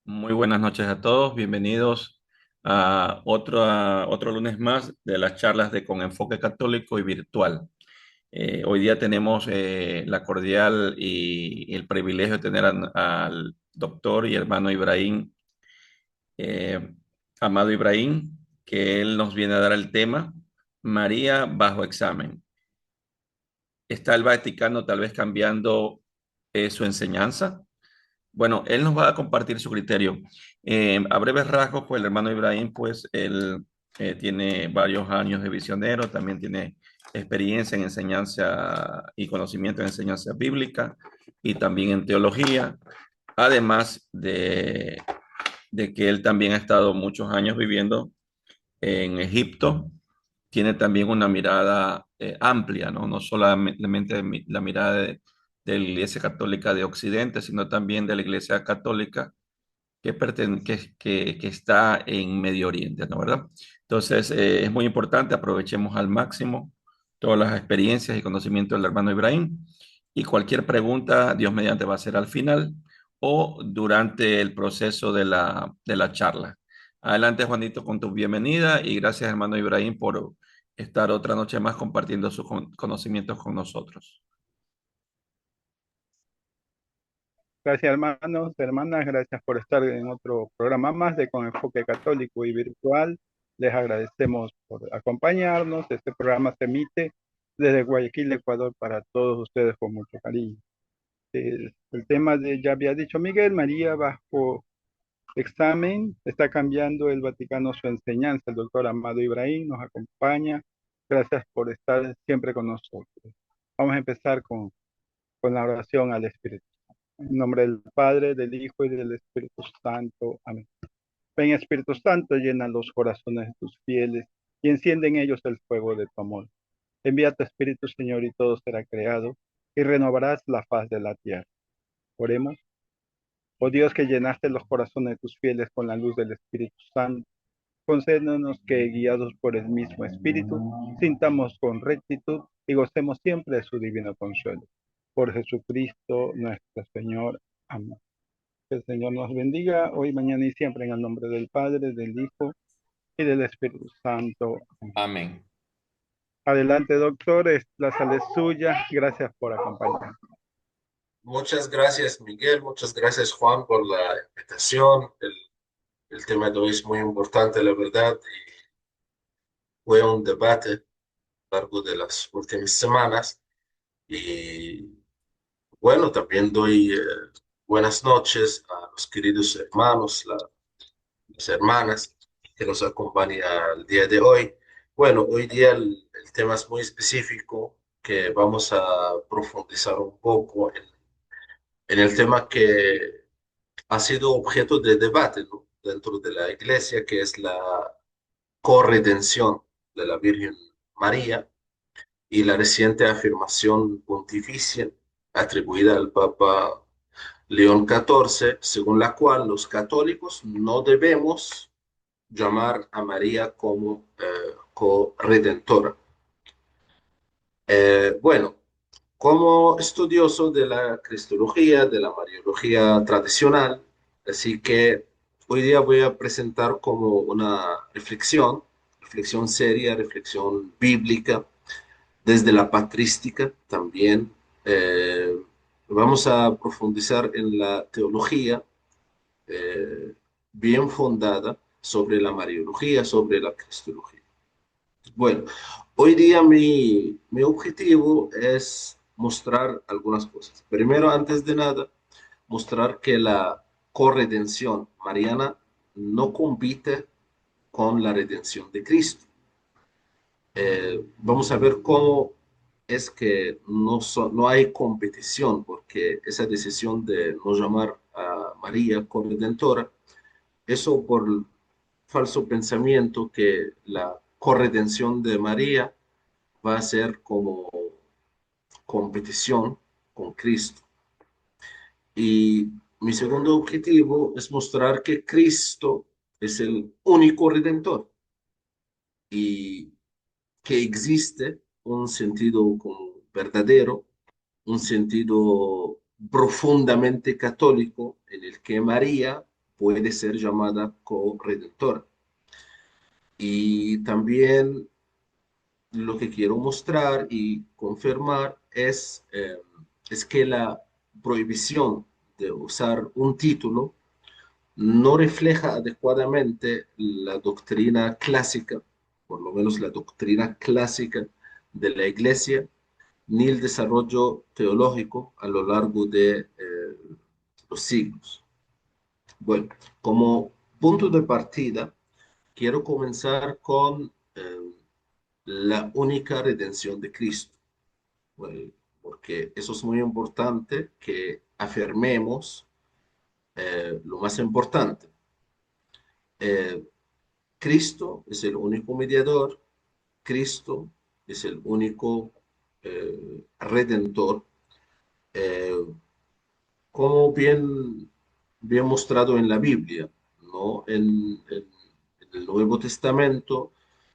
Muy buenas noches a todos, bienvenidos a otro lunes más de las charlas de Con Enfoque Católico y Virtual. Hoy día tenemos la cordial y el privilegio de tener al doctor y hermano Ibrahim, eh, Amado Ibrahim, que él nos viene a dar el tema María bajo examen. ¿Está el Vaticano tal vez cambiando su enseñanza? Bueno, él nos va a compartir su criterio. A breves rasgos, pues el hermano Ibrahim, pues él tiene varios años de visionero, también tiene experiencia en enseñanza y conocimiento en enseñanza bíblica y también en teología, además de que él también ha estado muchos años viviendo en Egipto. Tiene también una mirada amplia, ¿no? No solamente la mirada de la Iglesia Católica de Occidente, sino también de la Iglesia Católica que está en Medio Oriente, ¿no? ¿Verdad? Entonces, es muy importante, aprovechemos al máximo todas las experiencias y conocimientos del hermano Ibrahim y cualquier pregunta, Dios mediante, va a ser al final o durante el proceso de la charla. Adelante, Juanito, con tu bienvenida y gracias, hermano Ibrahim, por estar otra noche más compartiendo sus conocimientos con nosotros. Gracias hermanos, hermanas, gracias por estar en otro programa más de Con Enfoque Católico y Virtual. Les agradecemos por acompañarnos. Este programa se emite desde Guayaquil, Ecuador, para todos ustedes con mucho cariño. El tema ya había dicho Miguel, María bajo examen, está cambiando el Vaticano su enseñanza. El doctor Amado Ibrahim nos acompaña. Gracias por estar siempre con nosotros. Vamos a empezar con la oración al Espíritu. En nombre del Padre, del Hijo y del Espíritu Santo. Amén. Ven Espíritu Santo, llena los corazones de tus fieles y enciende en ellos el fuego de tu amor. Envía tu Espíritu, Señor, y todo será creado y renovarás la faz de la tierra. Oremos. Oh Dios, que llenaste los corazones de tus fieles con la luz del Espíritu Santo, concédenos que, guiados por el mismo Espíritu, sintamos con rectitud y gocemos siempre de su divino consuelo. Por Jesucristo nuestro Señor. Amén. Que el Señor nos bendiga hoy, mañana y siempre en el nombre del Padre, del Hijo y del Espíritu Santo. Amén. Adelante, doctor, la sala es suya. Gracias por acompañarnos. Muchas gracias, Miguel. Muchas gracias, Juan, por la invitación. El tema de hoy es muy importante, la verdad. Y fue un debate a lo largo de las últimas semanas. Y bueno, también doy buenas noches a los queridos hermanos, las hermanas que nos acompañan el día de hoy. Bueno, hoy día el tema es muy específico, que vamos a profundizar un poco en el tema que ha sido objeto de debate, ¿no? Dentro de la iglesia, que es la corredención de la Virgen María y la reciente afirmación pontificia atribuida al Papa León XIV, según la cual los católicos no debemos llamar a María como corredentora. Bueno, como estudioso de la cristología, de la mariología tradicional, así que hoy día voy a presentar como una reflexión seria, reflexión bíblica, desde la patrística también. Eh, Vamos a profundizar en la teología eh, bien fundada sobre la mariología, sobre la cristología. Bueno, hoy día mi objetivo es mostrar algunas cosas. Primero, antes de nada, mostrar que la corredención mariana no compite con la redención de Cristo. Vamos a ver cómo es que no hay competición, porque esa decisión de no llamar a María corredentora, eso por el falso pensamiento que la corredención de María va a ser como competición con Cristo. Y mi segundo objetivo es mostrar que Cristo es el único redentor y que existe un sentido como verdadero, un sentido profundamente católico en el que María puede ser llamada corredentora. Y también lo que quiero mostrar y confirmar es que la prohibición de usar un título no refleja adecuadamente la doctrina clásica, por lo menos la doctrina clásica de la Iglesia, ni el desarrollo teológico a lo largo de los siglos. Bueno, como punto de partida, quiero comenzar con la única redención de Cristo. Bueno, porque eso es muy importante que afirmemos lo más importante. Eh, Cristo es el único mediador, Cristo es el único redentor, eh, como bien mostrado en la Biblia, ¿no? En el Nuevo Testamento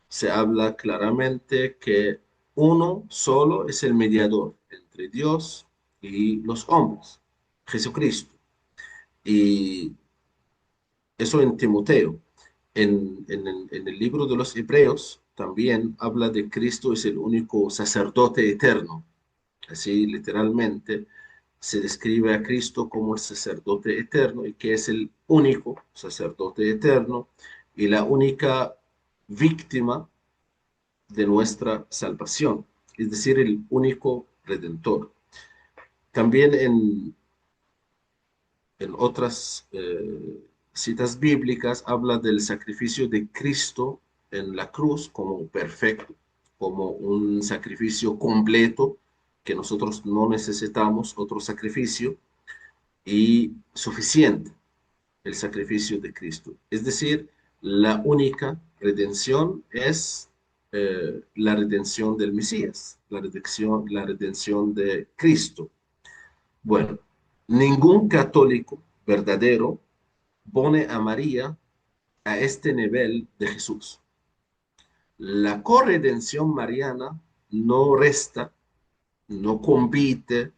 se habla claramente que uno solo es el mediador entre Dios y los hombres, Jesucristo. Y eso en Timoteo. En el libro de los Hebreos también habla de Cristo es el único sacerdote eterno. Así literalmente se describe a Cristo como el sacerdote eterno y que es el único sacerdote eterno y la única víctima de nuestra salvación, es decir, el único redentor. También en otras citas bíblicas habla del sacrificio de Cristo en la cruz como perfecto, como un sacrificio completo, que nosotros no necesitamos otro sacrificio y suficiente el sacrificio de Cristo. Es decir, la única redención es la redención del Mesías, la redención de Cristo. Bueno, ningún católico verdadero pone a María a este nivel de Jesús. La corredención mariana no resta, no compite,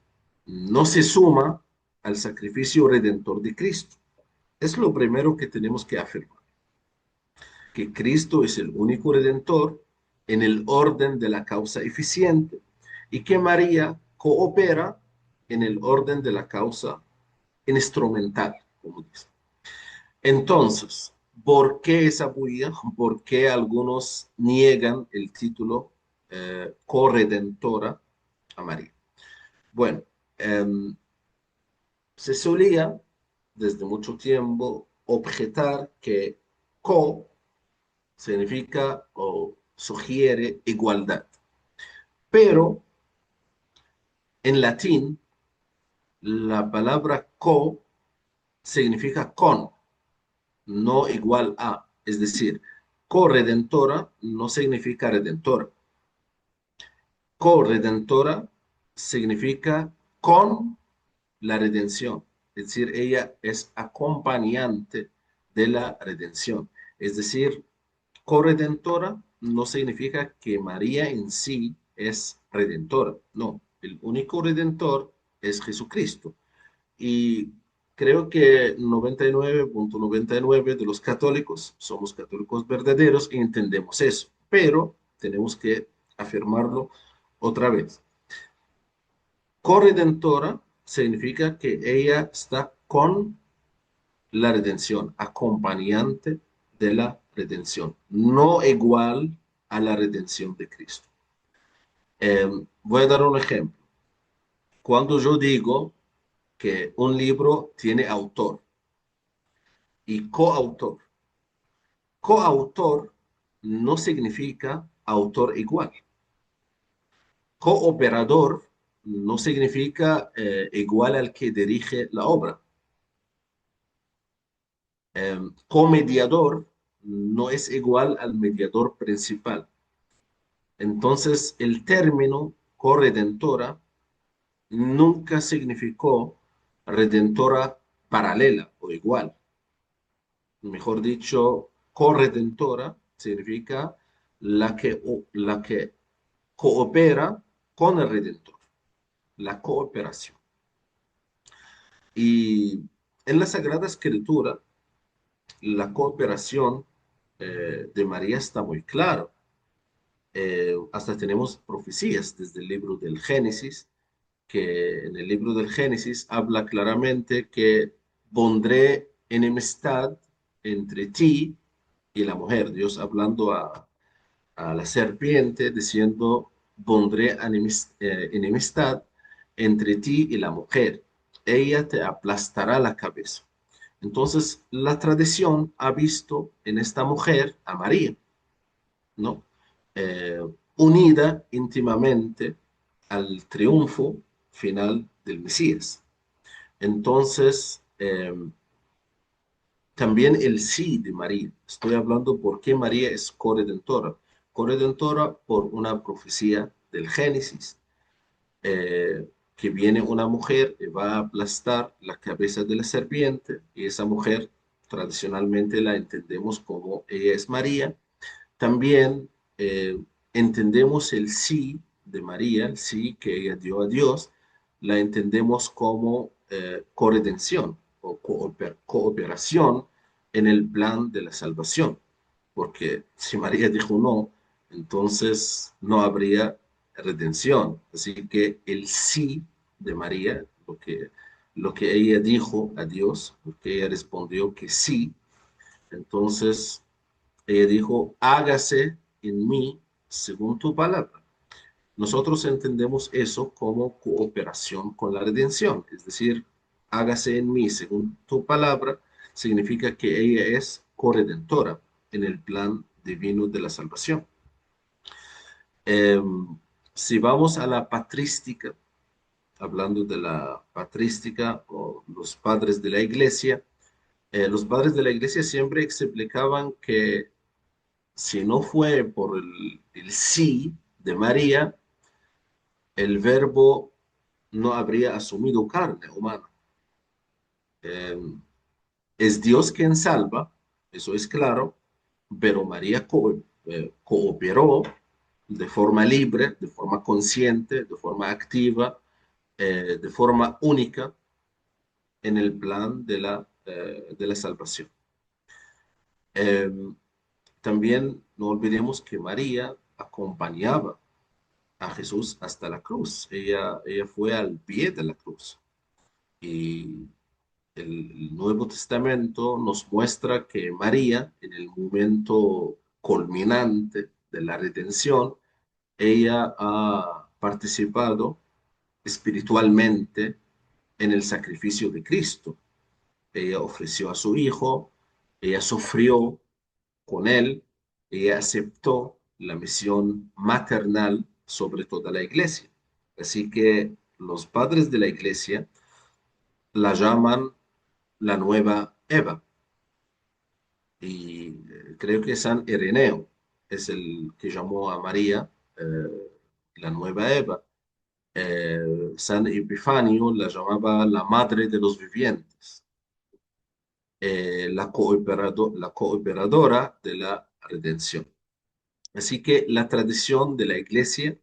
no se suma al sacrificio redentor de Cristo. Es lo primero que tenemos que afirmar, que Cristo es el único redentor en el orden de la causa eficiente y que María coopera en el orden de la causa instrumental, como dice. Entonces, ¿por qué esa bulla? ¿Por qué algunos niegan el título corredentora a María? Bueno, eh, se solía desde mucho tiempo objetar que co significa o sugiere igualdad, pero en latín la palabra co significa con, no igual a, es decir, corredentora no significa redentora. Corredentora significa con la redención, es decir, ella es acompañante de la redención. Es decir, corredentora no significa que María en sí es redentora, no, el único redentor es Jesucristo. Y creo que 99.99 de los católicos somos católicos verdaderos y entendemos eso, pero tenemos que afirmarlo otra vez. Corredentora significa que ella está con la redención, acompañante de la redención, no igual a la redención de Cristo. Voy a dar un ejemplo. Cuando yo digo que un libro tiene autor y coautor, coautor no significa autor igual. Cooperador no significa igual al que dirige la obra. Comediador no es igual al mediador principal. Entonces, el término corredentora nunca significó redentora paralela o igual. Mejor dicho, corredentora significa la que coopera con el redentor, la cooperación. Y en la Sagrada Escritura la cooperación de María está muy claro. Hasta tenemos profecías desde el libro del Génesis, que en el libro del Génesis habla claramente que pondré enemistad entre ti y la mujer. Dios hablando a la serpiente diciendo, pondré enemistad entre ti y la mujer. Ella te aplastará la cabeza. Entonces, la tradición ha visto en esta mujer a María, ¿no? Eh, unida íntimamente al triunfo final del Mesías. Entonces, también el sí de María. Estoy hablando por qué María es corredentora. Corredentora por una profecía del Génesis, que viene una mujer y va a aplastar la cabeza de la serpiente, y esa mujer tradicionalmente la entendemos como ella es María. También entendemos el sí de María, el sí que ella dio a Dios, la entendemos como corredención o cooperación en el plan de la salvación. Porque si María dijo no, entonces no habría redención. Así que el sí de María, lo que ella dijo a Dios, porque ella respondió que sí, entonces ella dijo, hágase en mí según tu palabra. Nosotros entendemos eso como cooperación con la redención, es decir, hágase en mí según tu palabra, significa que ella es corredentora en el plan divino de la salvación. Eh, si vamos a la patrística, hablando de la patrística o los padres de la iglesia, los padres de la iglesia siempre explicaban que si no fue por el sí de María, el verbo no habría asumido carne humana. Eh, es Dios quien salva, eso es claro, pero María cooperó de forma libre, de forma consciente, de forma activa, de forma única en el plan de la salvación. Eh, También no olvidemos que María acompañaba a Jesús hasta la cruz. Ella fue al pie de la cruz. Y el Nuevo Testamento nos muestra que María, en el momento culminante de la redención, ella ha participado espiritualmente en el sacrificio de Cristo. Ella ofreció a su hijo, ella sufrió con él, ella aceptó la misión maternal sobre toda la iglesia. Así que los padres de la iglesia la llaman la nueva Eva. Y creo que San Ireneo es el que llamó a María la nueva Eva. San Epifanio la llamaba la madre de los vivientes, la cooperadora de la redención. Así que la tradición de la iglesia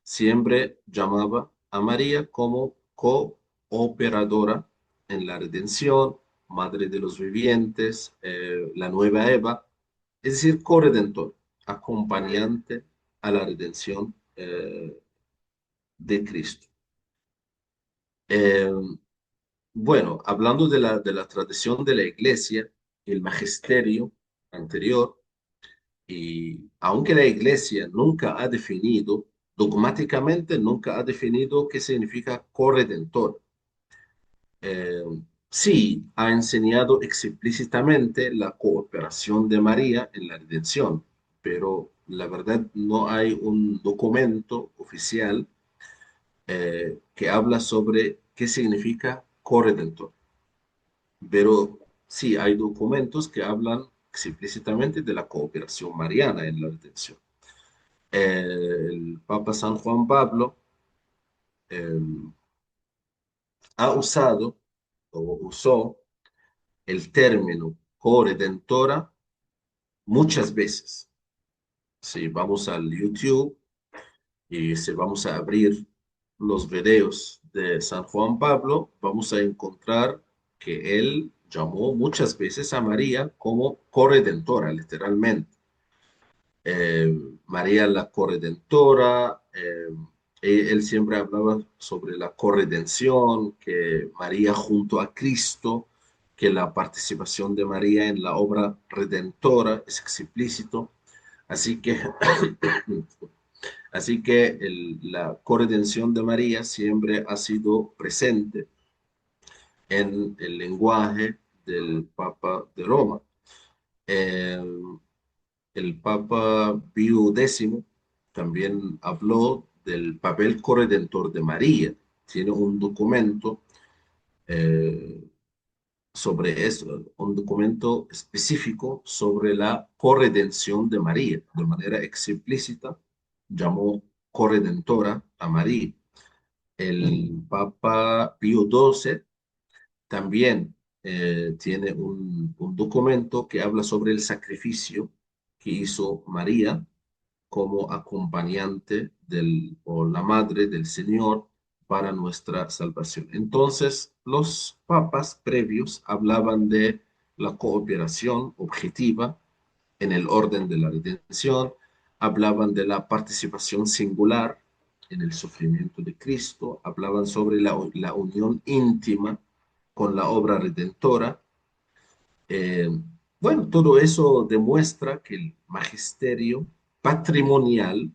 siempre llamaba a María como cooperadora en la redención, madre de los vivientes, la nueva Eva, es decir, corredentor, acompañante a la redención de Cristo. Eh, bueno, hablando de la tradición de la iglesia, el magisterio anterior, y aunque la iglesia nunca ha definido, dogmáticamente nunca ha definido qué significa corredentor. Eh, sí, ha enseñado explícitamente la cooperación de María en la redención, pero la verdad no hay un documento oficial que habla sobre qué significa corredentor. Pero sí, hay documentos que hablan explícitamente de la cooperación mariana en la redención. El Papa San Juan Pablo eh, ha usado o usó el término coredentora muchas veces. Si vamos al YouTube y si vamos a abrir los videos de San Juan Pablo, vamos a encontrar que él llamó muchas veces a María como corredentora, literalmente. eh, María la corredentora. Él siempre hablaba sobre la corredención, que María junto a Cristo, que la participación de María en la obra redentora es explícito. Así que, así que la corredención de María siempre ha sido presente en el lenguaje del Papa de Roma. Eh, El Papa Pío X también habló del papel corredentor de María. Tiene un documento eh, sobre eso, un documento específico sobre la corredención de María. De manera explícita, llamó corredentora a María. El Papa Pío XII también tiene un documento que habla sobre el sacrificio que hizo María como acompañante o la madre del Señor para nuestra salvación. Entonces, los papas previos hablaban de la cooperación objetiva en el orden de la redención, hablaban de la participación singular en el sufrimiento de Cristo, hablaban sobre la unión íntima con la obra redentora. Eh, bueno, todo eso demuestra que el magisterio patrimonial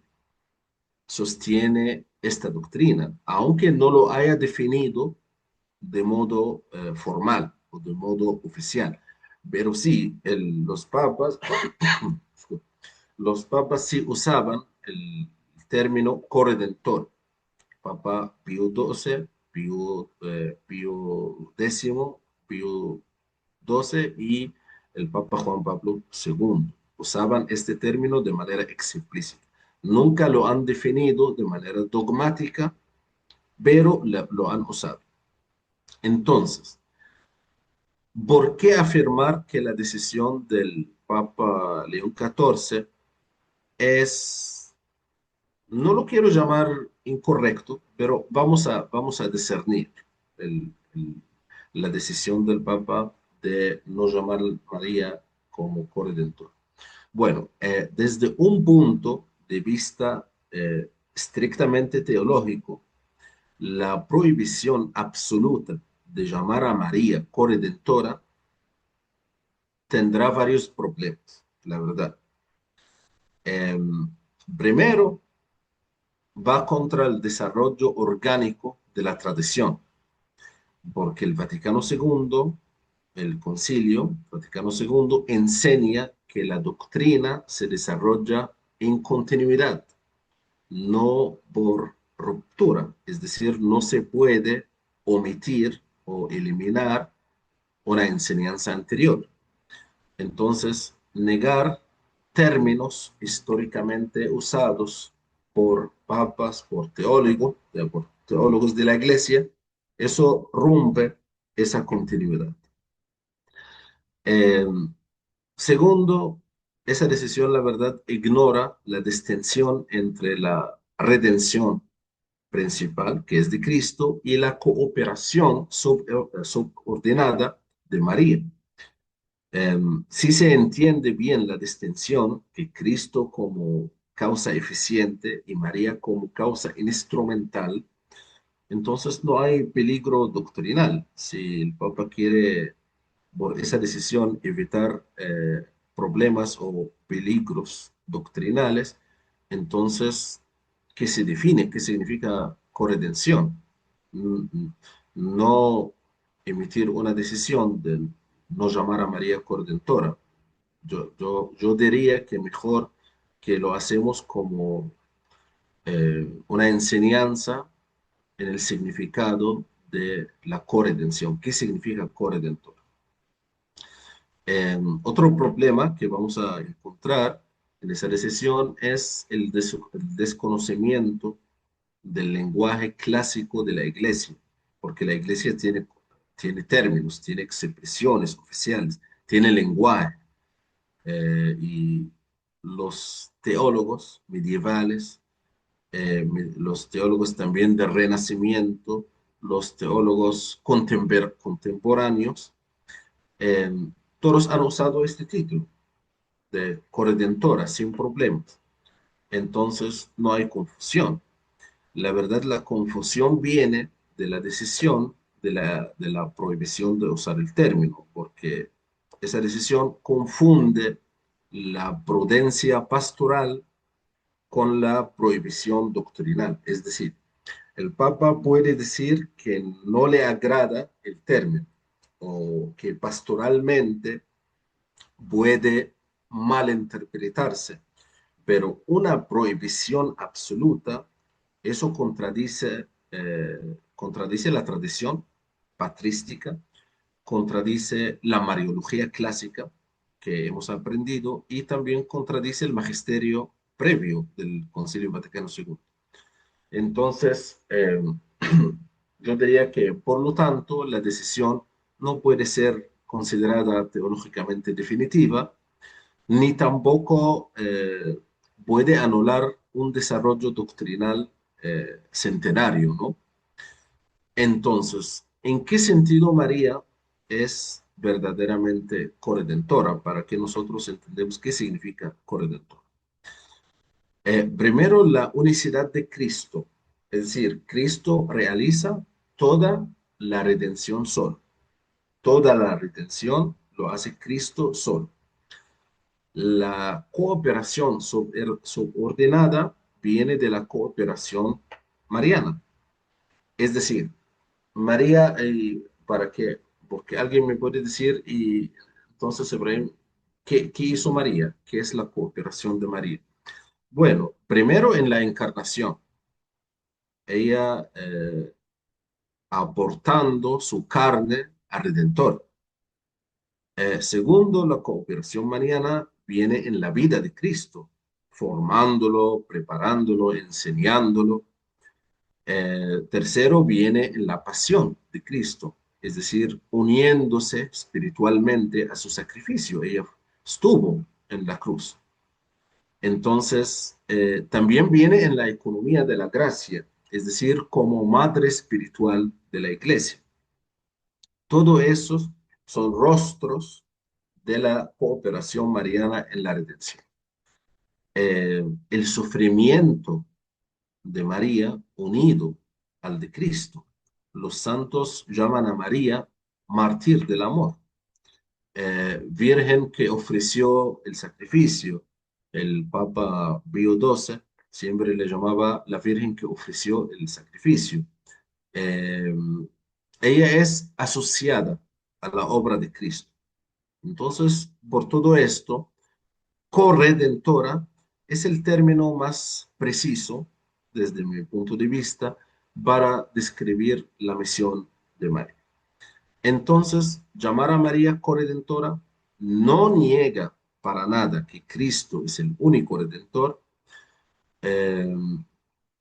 sostiene esta doctrina, aunque no lo haya definido de modo formal o de modo oficial. Pero sí, los papas sí usaban el término corredentor. Papa Pío XII, Pío X, Pío XII y el Papa Juan Pablo II. Usaban este término de manera explícita. Nunca lo han definido de manera dogmática, pero lo han usado. Entonces, ¿por qué afirmar que la decisión del Papa León XIV es, no lo quiero llamar incorrecto, pero vamos a discernir el- el- la decisión del Papa de no llamar a María como corredentor? Bueno, desde un punto de vista estrictamente teológico, la prohibición absoluta de llamar a María corredentora tendrá varios problemas, la verdad. Primero, va contra el desarrollo orgánico de la tradición, porque el Vaticano II, el Concilio Vaticano II, enseña que la doctrina se desarrolla en continuidad, no por ruptura, es decir, no se puede omitir o eliminar una enseñanza anterior. Entonces, negar términos históricamente usados por papas, por teólogos de la iglesia, eso rompe esa continuidad. Eh, Segundo, esa decisión, la verdad, ignora la distinción entre la redención principal, que es de Cristo, y la cooperación subordinada de María. Si se entiende bien la distinción que Cristo como causa eficiente y María como causa instrumental, entonces no hay peligro doctrinal. Si el Papa quiere, por esa decisión, evitar problemas o peligros doctrinales, entonces, ¿qué se define? ¿Qué significa corredención? No emitir una decisión de no llamar a María corredentora. Yo diría que mejor que lo hacemos como una enseñanza en el significado de la corredención. ¿Qué significa corredentor? Otro problema que vamos a encontrar en esa decisión es el desconocimiento del lenguaje clásico de la iglesia, porque la iglesia tiene términos, tiene expresiones oficiales, tiene lenguaje, y los teólogos medievales, los teólogos también del Renacimiento, los teólogos contemporáneos, Eh, Todos han usado este título de corredentora sin problemas. Entonces no hay confusión. La verdad, la confusión viene de la decisión de la prohibición de usar el término, porque esa decisión confunde la prudencia pastoral con la prohibición doctrinal. Es decir, el Papa puede decir que no le agrada el término o que pastoralmente puede malinterpretarse, pero una prohibición absoluta, eso contradice la tradición patrística, contradice la Mariología clásica que hemos aprendido y también contradice el magisterio previo del Concilio Vaticano II. Entonces, yo diría que, por lo tanto, la decisión no puede ser considerada teológicamente definitiva, ni tampoco puede anular un desarrollo doctrinal centenario, ¿no? Entonces, ¿en qué sentido María es verdaderamente corredentora para que nosotros entendamos qué significa corredentora? Primero, la unicidad de Cristo, es decir, Cristo realiza toda la redención solo. Toda la redención lo hace Cristo solo. La cooperación subordinada viene de la cooperación mariana. Es decir, María, ¿para qué? Porque alguien me puede decir, y entonces, Ibrahim, ¿qué hizo María? ¿Qué es la cooperación de María? Bueno, primero en la encarnación, ella aportando su carne al Redentor. Segundo, la cooperación mariana viene en la vida de Cristo, formándolo, preparándolo, enseñándolo. Tercero, viene en la pasión de Cristo, es decir, uniéndose espiritualmente a su sacrificio. Ella estuvo en la cruz. Entonces, también viene en la economía de la gracia, es decir, como madre espiritual de la iglesia. Todo esos son rostros de la cooperación mariana en la redención. El sufrimiento de María unido al de Cristo. Los santos llaman a María mártir del amor, virgen que ofreció el sacrificio. El Papa Pío XII siempre le llamaba la virgen que ofreció el sacrificio. Eh, Ella es asociada a la obra de Cristo. Entonces, por todo esto, corredentora es el término más preciso, desde mi punto de vista, para describir la misión de María. Entonces, llamar a María corredentora no niega para nada que Cristo es el único redentor, eh,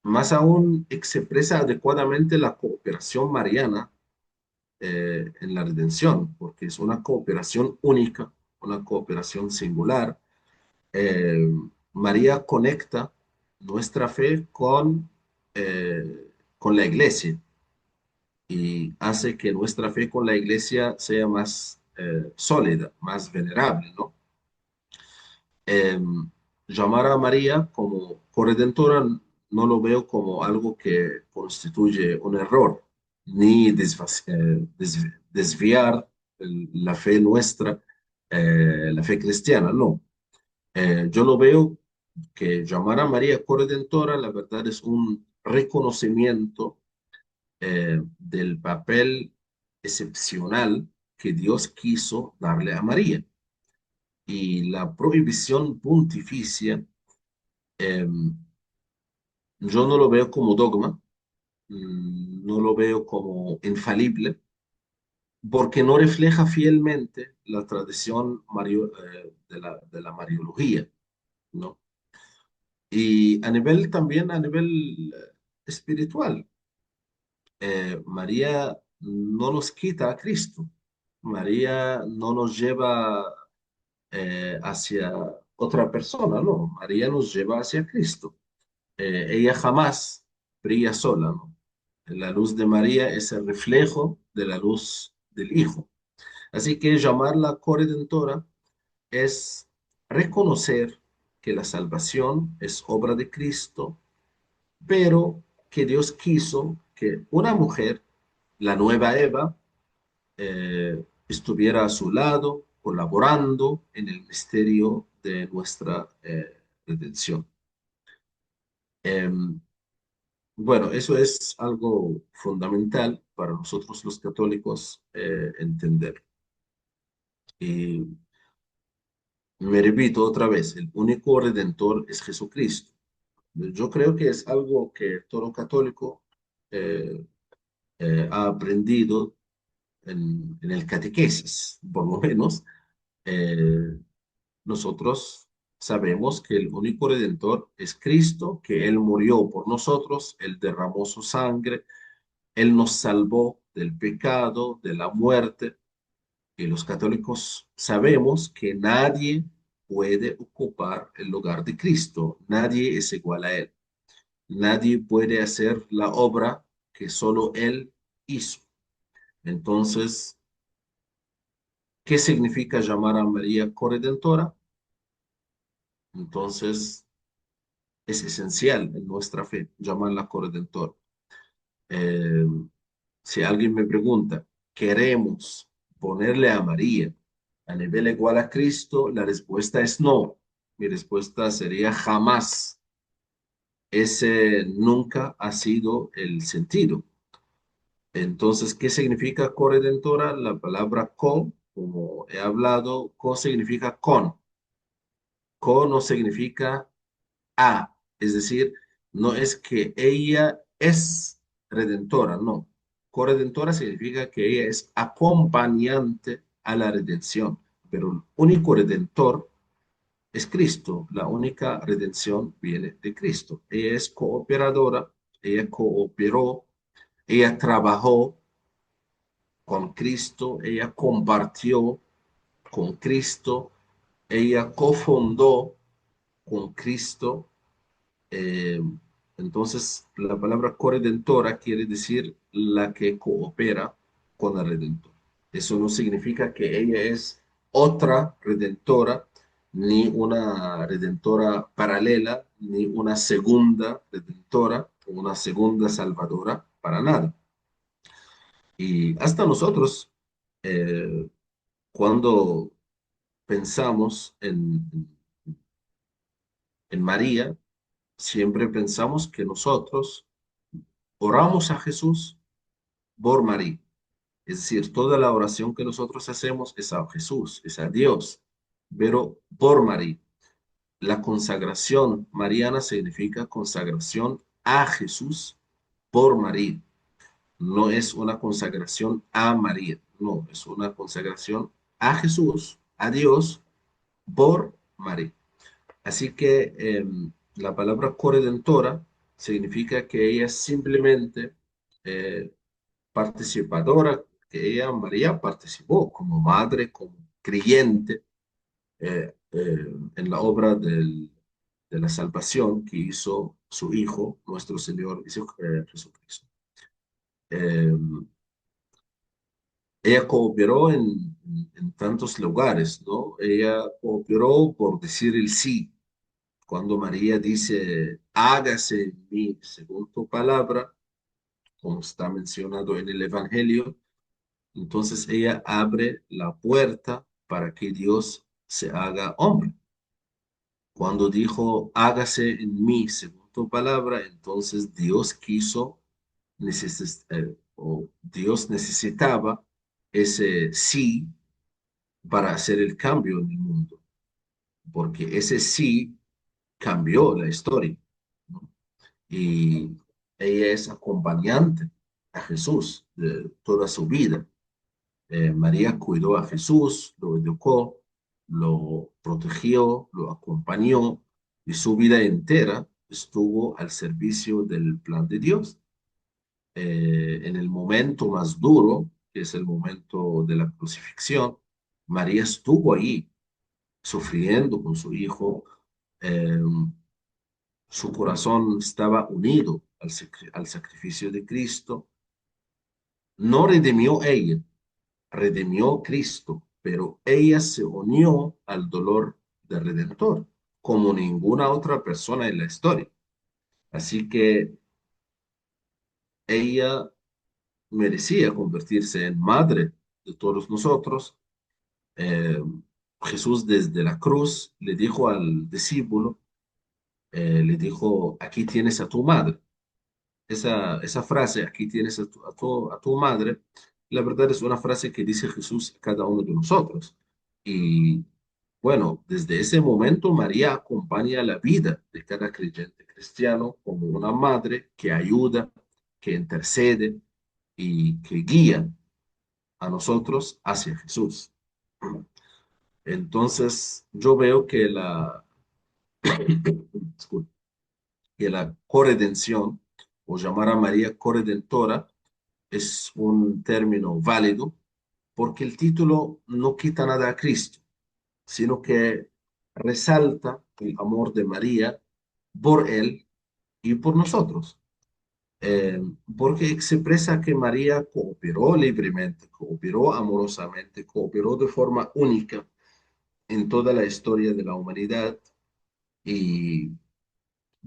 más aún expresa adecuadamente la cooperación mariana en la redención, porque es una cooperación única, una cooperación singular. eh, María conecta nuestra fe con la iglesia y hace que nuestra fe con la iglesia sea más sólida, más venerable, ¿no? Eh, Llamar a María como corredentora no lo veo como algo que constituye un error, ni desviar la fe nuestra, la fe cristiana, no. Yo lo veo que llamar a María corredentora, la verdad es un reconocimiento del papel excepcional que Dios quiso darle a María. Y la prohibición pontificia, eh, yo no lo veo como dogma, no lo veo como infalible, porque no refleja fielmente la tradición de la Mariología, ¿no? Y a nivel también, a nivel espiritual, María no nos quita a Cristo. María no nos lleva hacia otra persona, no. María nos lleva hacia Cristo. Ella jamás brilla sola, ¿no? La luz de María es el reflejo de la luz del Hijo. Así que llamarla corredentora es reconocer que la salvación es obra de Cristo, pero que Dios quiso que una mujer, la nueva Eva, estuviera a su lado, colaborando en el misterio de nuestra redención. Em, bueno, eso es algo fundamental para nosotros los católicos entender. Y me repito otra vez, el único redentor es Jesucristo. Yo creo que es algo que todo católico eh, ha aprendido en el catequesis, por lo menos. Eh, nosotros sabemos que el único redentor es Cristo, que Él murió por nosotros, Él derramó su sangre, Él nos salvó del pecado, de la muerte, y los católicos sabemos que nadie puede ocupar el lugar de Cristo, nadie es igual a Él, nadie puede hacer la obra que solo Él hizo. Entonces, ¿qué significa llamar a María corredentora? Entonces, es esencial en nuestra fe llamarla corredentora. Eh, si alguien me pregunta, ¿queremos ponerle a María a nivel igual a Cristo? La respuesta es no. Mi respuesta sería jamás. Ese nunca ha sido el sentido. Entonces, ¿qué significa corredentora? La palabra co, como he hablado, co significa con. Co no significa a, es decir, no es que ella es redentora, no. Corredentora significa que ella es acompañante a la redención, pero el único redentor es Cristo, la única redención viene de Cristo. Ella es cooperadora, ella cooperó, ella trabajó con Cristo, ella compartió con Cristo, ella cofundó con Cristo. Eh, entonces, la palabra corredentora quiere decir la que coopera con el redentor. Eso no significa que ella es otra redentora, ni una redentora paralela, ni una segunda redentora, una segunda salvadora, para nada. Y hasta nosotros, eh, cuando pensamos en María, siempre pensamos que nosotros oramos a Jesús por María. Es decir, toda la oración que nosotros hacemos es a Jesús, es a Dios, pero por María. La consagración mariana significa consagración a Jesús por María. No es una consagración a María, no, es una consagración a Jesús, a Dios, por María. Así que la palabra corredentora significa que ella simplemente eh, participadora, que ella, María, participó como madre, como creyente en la obra de la salvación que hizo su Hijo, nuestro Señor Jesucristo. Eh, ella cooperó en tantos lugares, ¿no? Ella cooperó por decir el sí. Cuando María dice, hágase en mí según tu palabra, como está mencionado en el Evangelio, entonces ella abre la puerta para que Dios se haga hombre. Cuando dijo, hágase en mí según tu palabra, entonces Dios quiso, o Dios necesitaba ese sí para hacer el cambio en el mundo, porque ese sí cambió la historia, ¿no? Y ella es acompañante a Jesús de toda su vida. María cuidó a Jesús, lo educó, lo protegió, lo acompañó y su vida entera estuvo al servicio del plan de Dios. En el momento más duro, que es el momento de la crucifixión, María estuvo ahí sufriendo con su hijo. Eh, su corazón estaba unido al sacrificio de Cristo. No redimió ella, redimió Cristo, pero ella se unió al dolor del Redentor, como ninguna otra persona en la historia. Así que ella merecía convertirse en madre de todos nosotros. Eh, Jesús desde la cruz le dijo al discípulo, le dijo, aquí tienes a tu madre. Esa frase, aquí tienes a tu madre, la verdad es una frase que dice Jesús a cada uno de nosotros. Y bueno, desde ese momento María acompaña la vida de cada creyente cristiano como una madre que ayuda, que intercede y que guía a nosotros hacia Jesús. Entonces, yo veo que disculpe, que la corredención, o llamar a María corredentora, es un término válido porque el título no quita nada a Cristo, sino que resalta el amor de María por él y por nosotros. Eh, Porque expresa que María cooperó libremente, cooperó amorosamente, cooperó de forma única en toda la historia de la humanidad y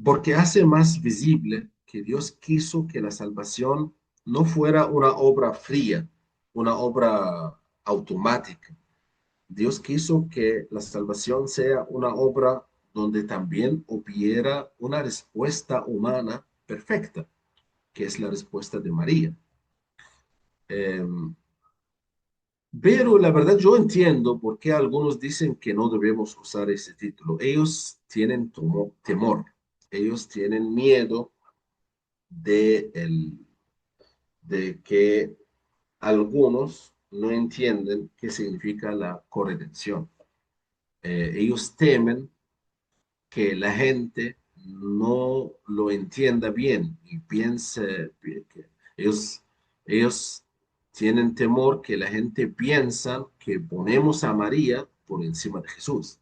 porque hace más visible que Dios quiso que la salvación no fuera una obra fría, una obra automática. Dios quiso que la salvación sea una obra donde también hubiera una respuesta humana perfecta, que es la respuesta de María. Eh, pero la verdad yo entiendo por qué algunos dicen que no debemos usar ese título. Ellos tienen temor, ellos tienen miedo de, de que algunos no entienden qué significa la corredención. Ellos temen que la gente no lo entienda bien y piense que ellos tienen temor que la gente piensa que ponemos a María por encima de Jesús.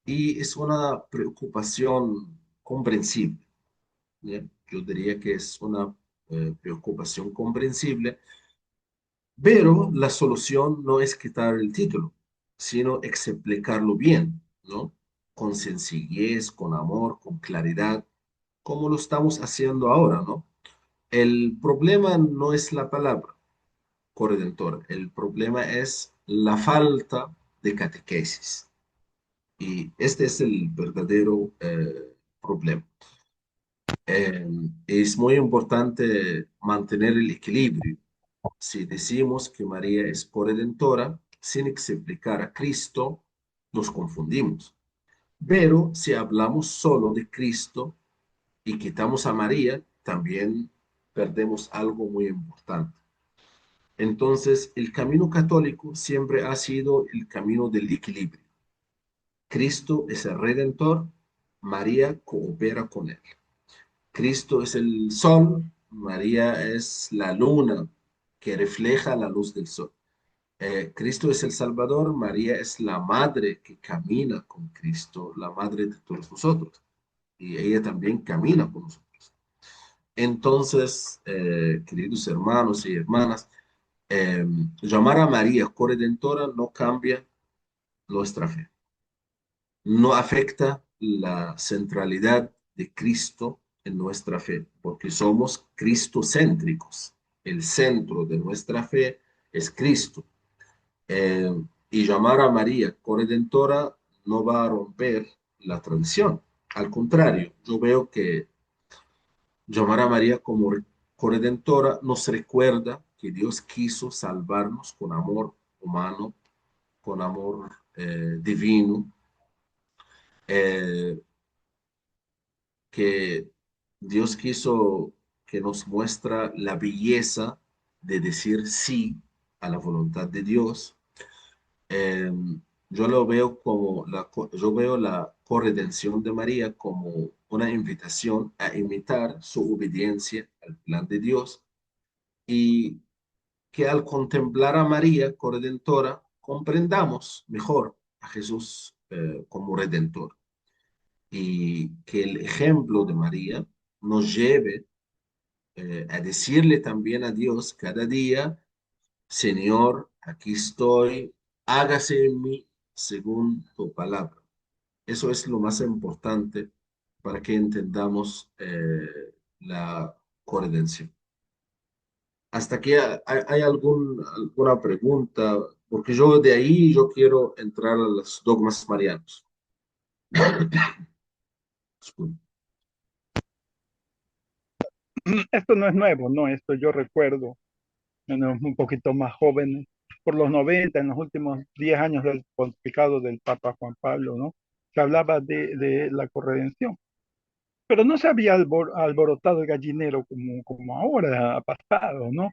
Y es una preocupación comprensible. ¿Ya? Yo diría que es una preocupación comprensible, pero la solución no es quitar el título, sino explicarlo bien, ¿no? Con sencillez, con amor, con claridad, como lo estamos haciendo ahora, ¿no? El problema no es la palabra corredentor, el problema es la falta de catequesis. Y este es el verdadero problema. Eh, es muy importante mantener el equilibrio. Si decimos que María es corredentora, sin explicar a Cristo, nos confundimos. Pero si hablamos solo de Cristo y quitamos a María, también perdemos algo muy importante. Entonces, el camino católico siempre ha sido el camino del equilibrio. Cristo es el redentor, María coopera con él. Cristo es el sol, María es la luna que refleja la luz del sol. Cristo es el Salvador, María es la madre que camina con Cristo, la madre de todos nosotros. Y ella también camina con nosotros. Entonces, queridos hermanos y hermanas, eh, llamar a María corredentora no cambia nuestra fe, no afecta la centralidad de Cristo en nuestra fe, porque somos cristocéntricos. El centro de nuestra fe es Cristo. Eh, y llamar a María corredentora no va a romper la tradición. Al contrario, yo veo que llamar a María como corredentora nos recuerda que Dios quiso salvarnos con amor humano, con amor divino, eh, que Dios quiso que nos muestra la belleza de decir sí a la voluntad de Dios. Eh, yo lo veo como yo veo la corredención de María como una invitación a imitar su obediencia al plan de Dios y que al contemplar a María corredentora comprendamos mejor a Jesús como redentor y que el ejemplo de María nos lleve a decirle también a Dios cada día, Señor, aquí estoy, hágase en mí según tu palabra. Eso es lo más importante para que entendamos la coredención. ¿Hasta aquí hay alguna pregunta? Porque yo de ahí yo quiero entrar a los dogmas marianos. Disculpe. Esto no es nuevo, no, esto yo recuerdo, bueno, un poquito más jóvenes, por los 90 en los últimos 10 años del pontificado del Papa Juan Pablo, ¿no? Se hablaba de la corredención, pero no se había alborotado el gallinero como ahora ha pasado, ¿no?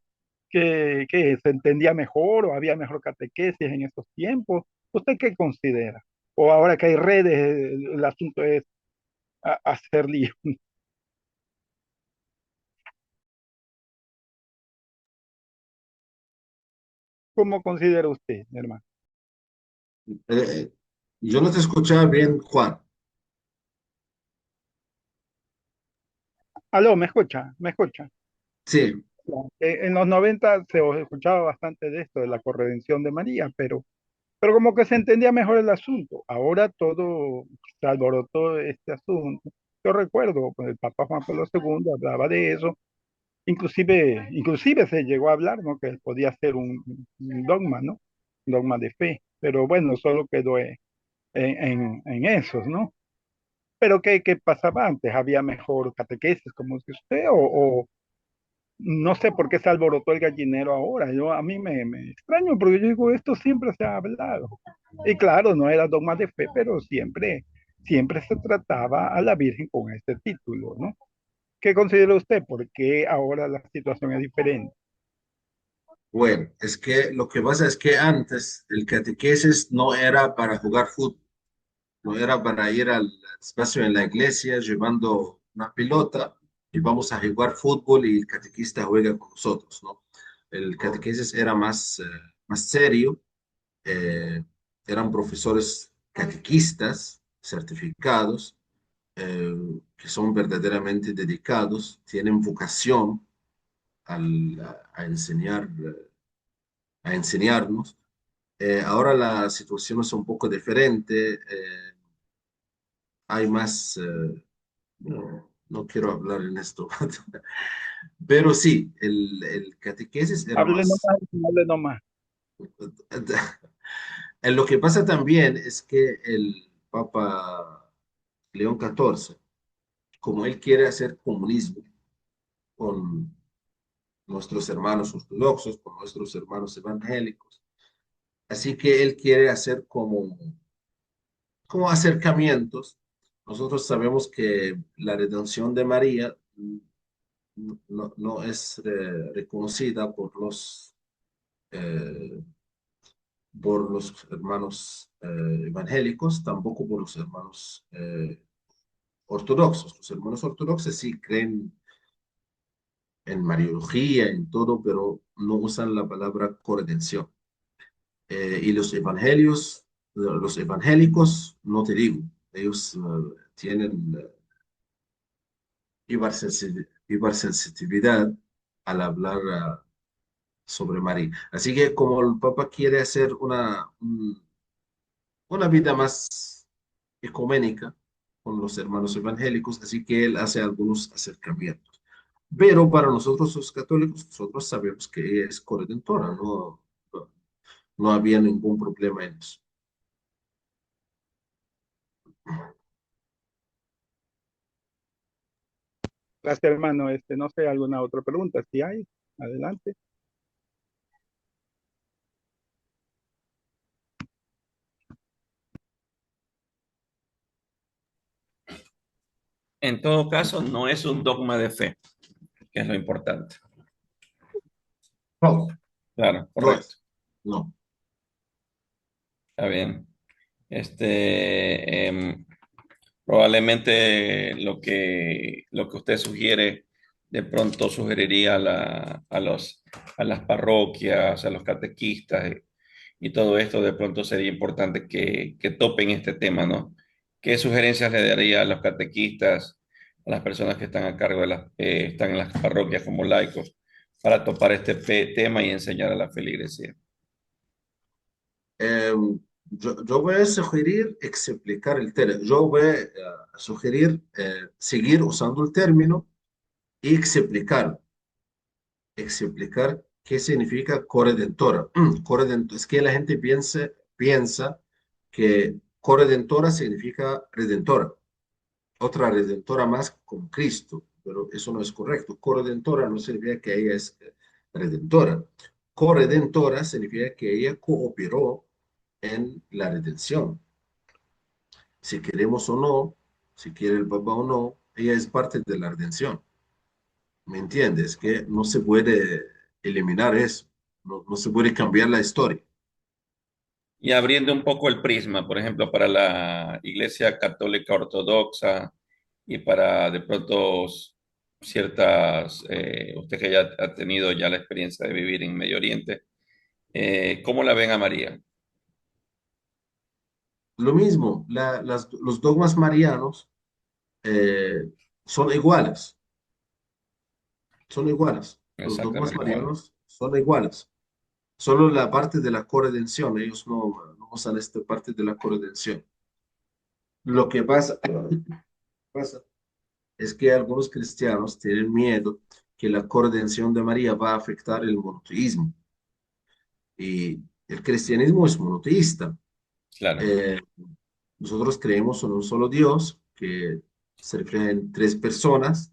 Que se entendía mejor o había mejor catequesis en esos tiempos. ¿Usted qué considera? O ahora que hay redes, el asunto es hacer lío. ¿Cómo considera usted, hermano? Eh, yo no te escuchaba bien, Juan. Aló, ¿me escucha? ¿Me escucha? Sí, En los 90 se escuchaba bastante de esto, de la corredención de María, pero como que se entendía mejor el asunto. Ahora todo se alborotó este asunto. Yo recuerdo, pues, el Papa Juan Pablo II hablaba de eso, inclusive se llegó a hablar, ¿no? Que podía ser un dogma, ¿no? Un dogma de fe, pero bueno, solo quedó en esos, ¿no? Pero ¿qué pasaba antes? ¿Había mejor catequesis, como dice usted, o no sé por qué se alborotó el gallinero ahora? A mí me extraño, porque yo digo, esto siempre se ha hablado. Y claro, no era dogma de fe, pero siempre se trataba a la Virgen con este título, ¿no? ¿Qué considera usted? ¿Por qué ahora la situación es diferente? bueno, es que lo que pasa es que antes el catequesis no era para jugar fútbol, no era para ir al espacio en la iglesia llevando una pelota y vamos a jugar fútbol y el catequista juega con nosotros, ¿no? El catequesis era más serio, eh, eran profesores catequistas certificados eh, que son verdaderamente dedicados, tienen vocación a enseñar, a enseñarnos. Ahora la situación es un poco diferente, hay más, no quiero hablar en esto, pero sí, el catequesis era Hable más. nomás, hable nomás. Lo que pasa también es que el Papa León XIV, como él quiere hacer comunismo con nuestros hermanos ortodoxos, con nuestros hermanos evangélicos, así que él quiere hacer como acercamientos. Nosotros sabemos que la redención de María no es reconocida eh, por los hermanos evangélicos, tampoco por los hermanos ortodoxos. Los hermanos ortodoxos sí creen en Mariología, en todo, pero no usan la palabra corredención. Y los evangélicos, no te digo, ellos tienen hipersensitividad al hablar sobre María. Así que como el Papa quiere hacer una vida más ecuménica con los hermanos evangélicos, así que él hace algunos acercamientos. Pero para nosotros los católicos, nosotros sabemos que ella es corredentora, no, no había ningún problema en eso. Gracias, hermano. No sé, alguna otra pregunta. Si hay, adelante. En todo caso, no es un dogma de fe, que es lo importante. No, Claro, no correcto. es, no. Está bien. Probablemente lo que usted sugiere de pronto sugeriría a las parroquias, a los catequistas y todo esto, de pronto sería importante que topen este tema, ¿no? ¿Qué sugerencias le daría a los catequistas, a las personas que están a cargo están en las parroquias como laicos, para topar este tema y enseñar a la feligresía? Eh, yo voy a sugerir explicar el término. Yo voy a sugerir seguir usando el término y explicar qué significa corredentora. Es que la gente piensa que corredentora significa redentora, otra redentora más con Cristo, pero eso no es correcto. Corredentora no significa que ella es redentora. Corredentora significa que ella cooperó en la redención. Si queremos o no, si quiere el papá o no, ella es parte de la redención. ¿Me entiendes? Que no se puede eliminar eso, no se puede cambiar la historia. Y abriendo un poco el prisma, por ejemplo, para la Iglesia Católica Ortodoxa y para de pronto ciertas, usted que ya ha tenido ya la experiencia de vivir en Medio Oriente, ¿cómo la ven a María? Lo mismo, los dogmas marianos eh, son iguales, son iguales. Los dogmas Exactamente igual. marianos son iguales. Solo la parte de la corredención, ellos no usan esta parte de la corredención. Lo que pasa es que algunos cristianos tienen miedo que la corredención de María va a afectar el monoteísmo. Y el cristianismo es monoteísta. Claro, Eh, Nosotros creemos en un solo Dios que se refleja en tres personas,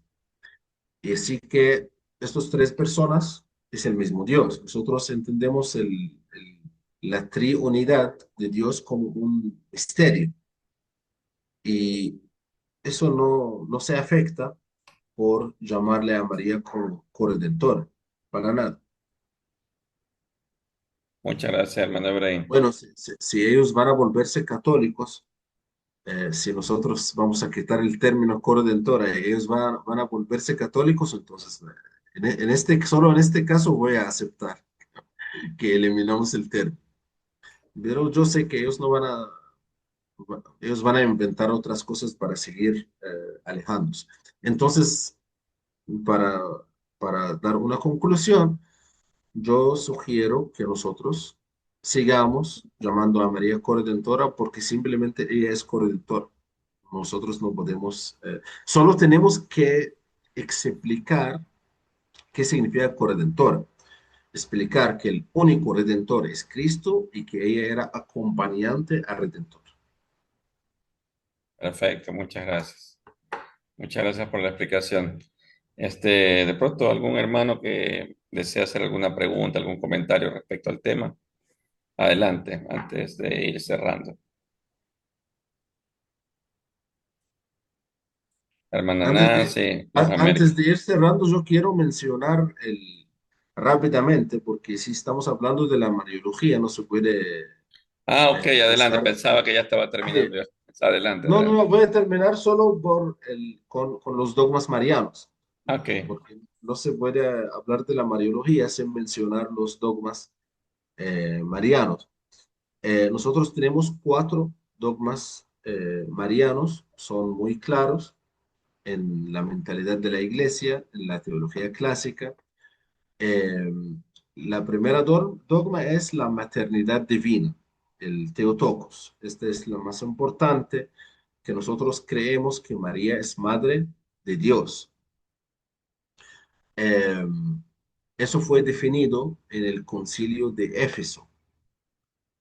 y así que estas tres personas es el mismo Dios. Nosotros entendemos la triunidad de Dios como un misterio, y eso no se afecta por llamarle a María como corredentora, para nada. muchas gracias, hermano Ibrahim. Bueno, si ellos van a volverse católicos, si nosotros vamos a quitar el término corredentora y ellos van a volverse católicos, entonces solo en este caso voy a aceptar que eliminamos el término. Pero yo sé que ellos van a inventar otras cosas para seguir alejándose. Entonces, para, para dar una conclusión, yo sugiero que nosotros sigamos llamando a María corredentora porque simplemente ella es corredentora. Nosotros no podemos, solo tenemos que explicar qué significa corredentora. Explicar que el único redentor es Cristo y que ella era acompañante al redentor. Perfecto, muchas gracias. Muchas gracias por la explicación. De pronto, algún hermano que desea hacer alguna pregunta, algún comentario respecto al tema, adelante, antes de ir cerrando. Hermana Antes de, Nancy, los Antes Américas. de ir cerrando, yo quiero mencionar rápidamente, porque si estamos hablando de la Mariología, no se puede Ah, ok, adelante. pasar. Pensaba que ya estaba Sí. terminando. Adelante, No, adelante. no, voy a terminar solo con los dogmas marianos, Ok, porque no se puede hablar de la Mariología sin mencionar los dogmas marianos. Nosotros tenemos cuatro dogmas marianos, son muy claros en la mentalidad de la iglesia, en la teología clásica. Eh, la primera dogma es la maternidad divina, el Theotokos. Esta es la más importante, que nosotros creemos que María es madre de Dios. Eh, Eso fue definido en el concilio de Éfeso,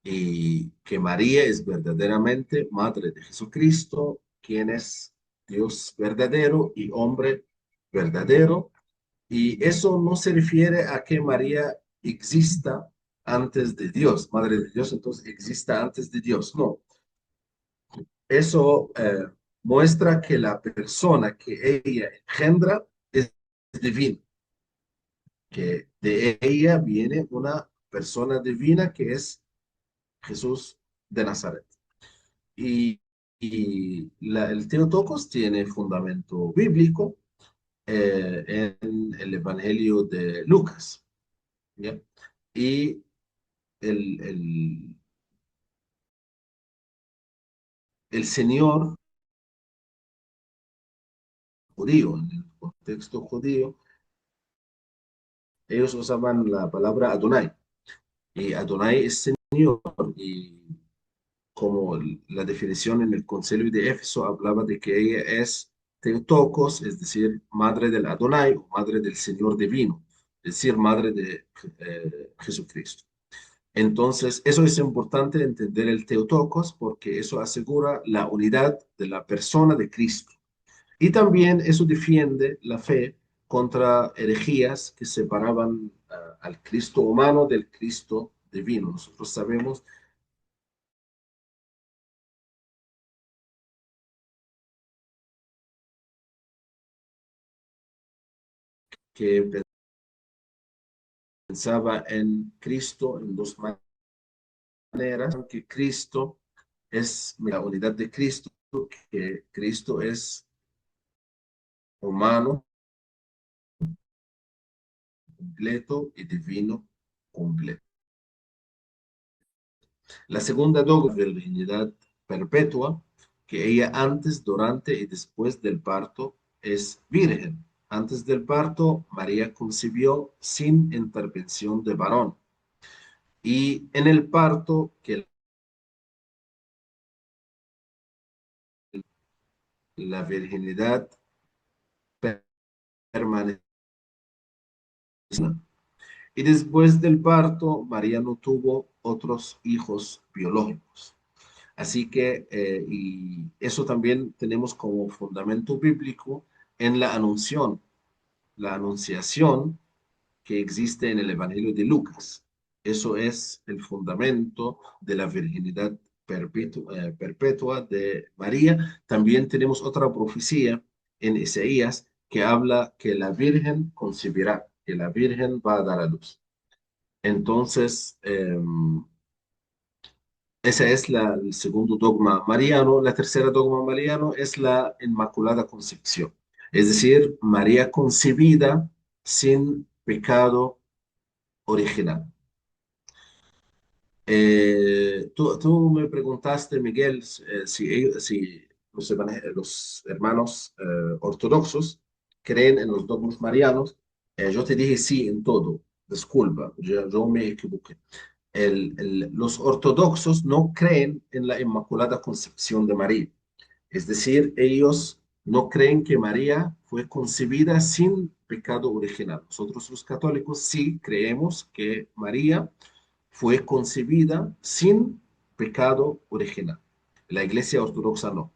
y que María es verdaderamente madre de Jesucristo, quien es Dios verdadero y hombre verdadero. Y eso no se refiere a que María exista antes de Dios, madre de Dios, entonces exista antes de Dios. No, eso muestra que la persona que ella engendra es divina, que de ella viene una persona divina que es Jesús de Nazaret. Y, el Theotokos tiene fundamento bíblico en el Evangelio de Lucas, ¿ya? Y el, el, el Señor judío, en el contexto judío, ellos usaban la palabra Adonai, y Adonai es y como la definición en el Concilio de Éfeso hablaba de que ella es Theotokos, es decir, madre del Adonai o madre del Señor divino, es decir, madre de Jesucristo. Entonces, eso es importante entender el Theotokos porque eso asegura la unidad de la persona de Cristo. Y también eso defiende la fe contra herejías que separaban al Cristo humano del Cristo divino. Nosotros sabemos que pensaba en Cristo en dos maneras, que Cristo es la unidad de Cristo, que Cristo es humano completo y divino completo. La segunda dogma de la virginidad perpetua, que ella antes, durante y después del parto es virgen. Antes del parto, María concibió sin intervención de varón. Y en el parto, que la virginidad permanece. Y después del parto, María no tuvo otros hijos biológicos. Así que, y eso también tenemos como fundamento bíblico en la anunciación que existe en el Evangelio de Lucas. Eso es el fundamento de la virginidad perpetua de María. También tenemos otra profecía en Isaías que habla que la Virgen concebirá, que la Virgen va a dar a luz. Entonces, ese es el segundo dogma mariano. La tercera dogma mariano es la Inmaculada Concepción. Es decir, María concebida sin pecado original. Tú me preguntaste, Miguel, si los hermanos ortodoxos creen en los dogmas marianos. Yo te dije sí en todo. Disculpa, yo me equivoqué. Los ortodoxos no creen en la Inmaculada Concepción de María. Es decir, ellos no creen que María fue concebida sin pecado original. Nosotros los católicos sí creemos que María fue concebida sin pecado original. La Iglesia Ortodoxa no.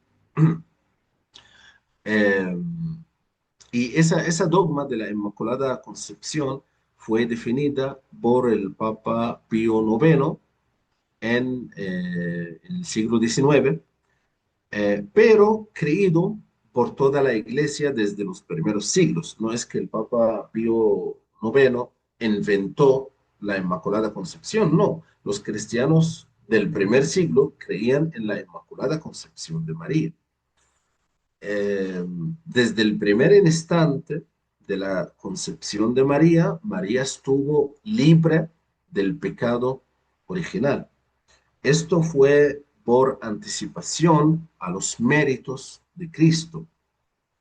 Eh, y esa dogma de la Inmaculada Concepción fue definida por el Papa Pío IX en el siglo XIX, pero creído por toda la Iglesia desde los primeros siglos. No es que el Papa Pío IX inventó la Inmaculada Concepción, no. Los cristianos del primer siglo creían en la Inmaculada Concepción de María. Desde el primer instante de la concepción de María, María estuvo libre del pecado original. Esto fue por anticipación a los méritos de Cristo,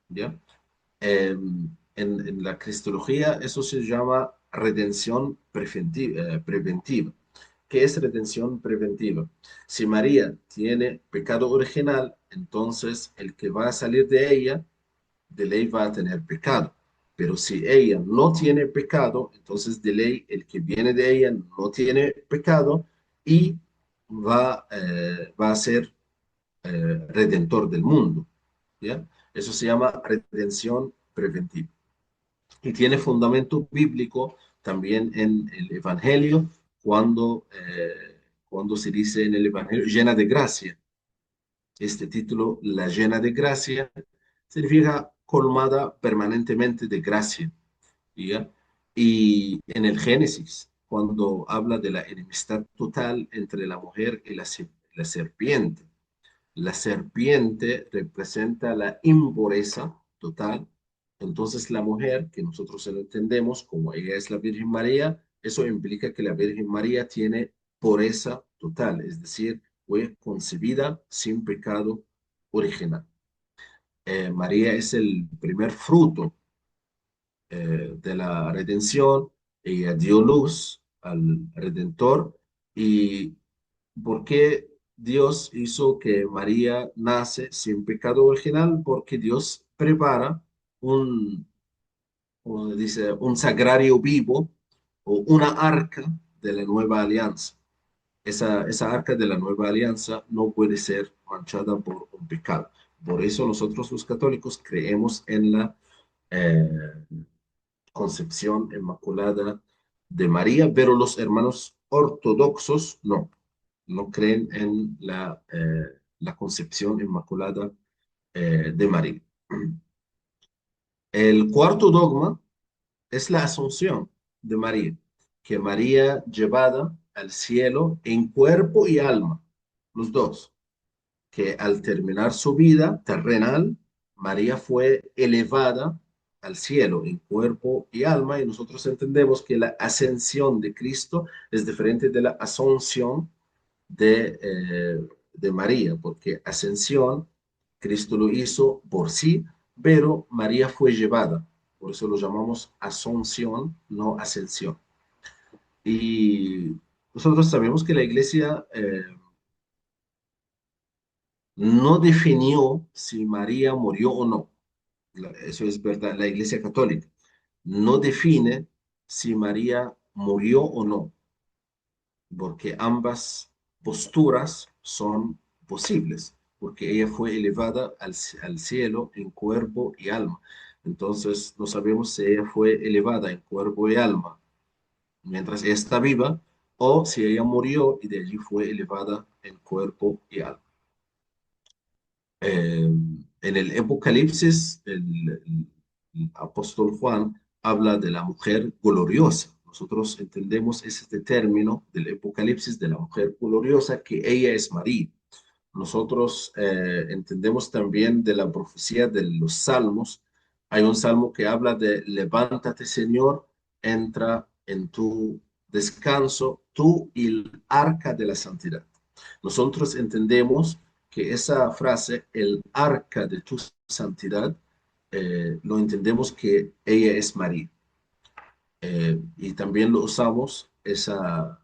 ¿ya? En la cristología eso se llama redención preventiva. ¿Qué es redención preventiva? Si María tiene pecado original, entonces el que va a salir de ella, de ley va a tener pecado. Pero si ella no tiene pecado, entonces de ley el que viene de ella no tiene pecado y va a ser redentor del mundo. ¿Ya? Eso se llama redención preventiva. Y tiene fundamento bíblico también en el Evangelio, cuando se dice en el Evangelio llena de gracia. Este título, la llena de gracia, significa colmada permanentemente de gracia. ¿Ya? Y en el Génesis, cuando habla de la enemistad total entre la mujer y la serpiente. La serpiente representa la impureza total. Entonces la mujer, que nosotros se lo entendemos como ella es la Virgen María, eso implica que la Virgen María tiene pureza total, es decir, fue concebida sin pecado original. María es el primer fruto de la redención. Ella dio luz al Redentor y ¿Por qué Dios hizo que María nace sin pecado original? Porque Dios prepara un, como se dice, un sagrario vivo o una arca de la nueva alianza. Esa arca de la nueva alianza no puede ser manchada por un pecado. Por eso nosotros los católicos creemos en la eh, concepción inmaculada de María, pero los hermanos ortodoxos no creen en la concepción inmaculada de María. El cuarto dogma es la asunción de María, que María llevada al cielo en cuerpo y alma, los dos, que al terminar su vida terrenal, María fue elevada al cielo en cuerpo y alma, y nosotros entendemos que la ascensión de Cristo es diferente de la asunción de María, porque ascensión, Cristo lo hizo por sí, pero María fue llevada. Por eso lo llamamos asunción, no ascensión. Y nosotros sabemos que la iglesia no definió si María murió o no. Eso es verdad. La iglesia católica no define si María murió o no, porque ambas posturas son posibles, porque ella fue elevada al cielo en cuerpo y alma. Entonces, no sabemos si ella fue elevada en cuerpo y alma mientras ella está viva o si ella murió y de allí fue elevada en cuerpo y alma. En el Apocalipsis, el apóstol Juan habla de la mujer gloriosa. Nosotros entendemos este término del Apocalipsis de la mujer gloriosa, que ella es María. Nosotros entendemos también de la profecía de los salmos. Hay un salmo que habla de levántate, Señor, entra en tu descanso, tú y el arca de la santidad. Nosotros entendemos que esa frase, el arca de tu santidad, lo entendemos que ella es María. Y también lo usamos, esa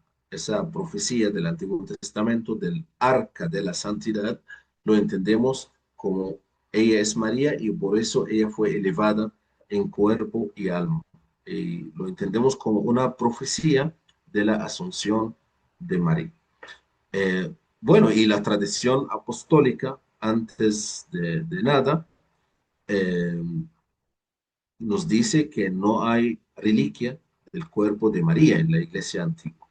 profecía del Antiguo Testamento del arca de la santidad, lo entendemos como ella es María y por eso ella fue elevada en cuerpo y alma. Y lo entendemos como una profecía de la asunción de María. Bueno, y la tradición apostólica, antes de nada, eh, nos dice que no hay reliquia del cuerpo de María en la iglesia antigua.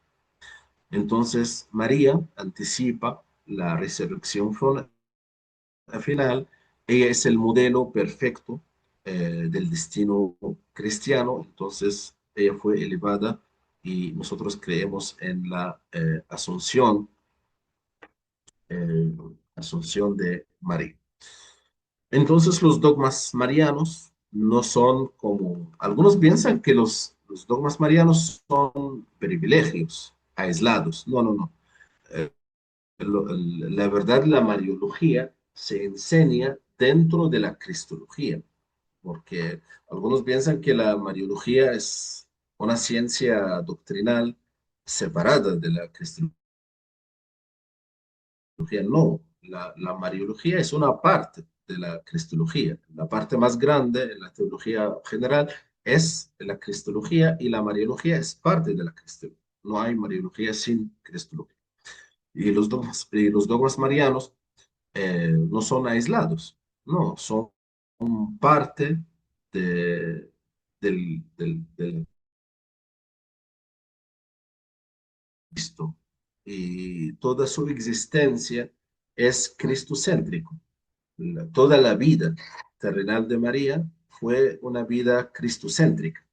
Entonces, María anticipa la resurrección final. Ella es el modelo perfecto del destino cristiano. Entonces, ella fue elevada y nosotros creemos en la eh, asunción de María. Entonces los dogmas marianos no son como, algunos piensan que los dogmas marianos son privilegios aislados. No, no, no. Eh, la verdad, la mariología se enseña dentro de la cristología, porque algunos piensan que la mariología es una ciencia doctrinal separada de la cristología. No, la mariología es una parte de la cristología. La parte más grande en la teología general es la cristología y la mariología es parte de la cristología. No hay mariología sin cristología. Y los dogmas marianos no son aislados, no, son parte de, del Cristo. Y toda su existencia es cristocéntrico. Toda la vida terrenal de María fue una vida cristocéntrica,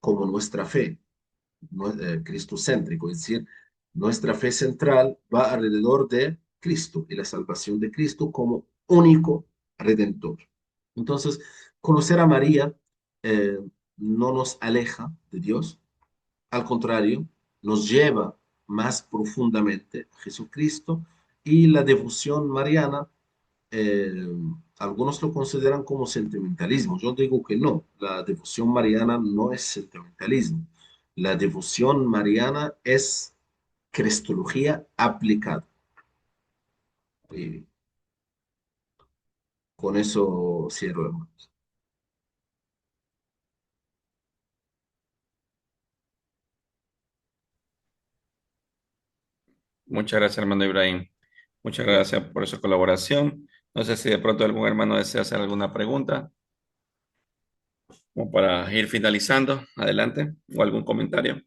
como nuestra fe, cristocéntrico, es decir, nuestra fe central va alrededor de Cristo y la salvación de Cristo como único redentor. Entonces, conocer a María eh, no nos aleja de Dios, al contrario, nos lleva más profundamente a Jesucristo y la devoción mariana eh, algunos lo consideran como sentimentalismo. Yo digo que no, la devoción mariana no es sentimentalismo. La devoción mariana es cristología aplicada. Y con eso cierro, hermanos. Muchas gracias, hermano Ibrahim. Muchas Gracias. gracias por su colaboración. No sé si de pronto algún hermano desea hacer alguna pregunta o para ir finalizando. Adelante. O algún comentario.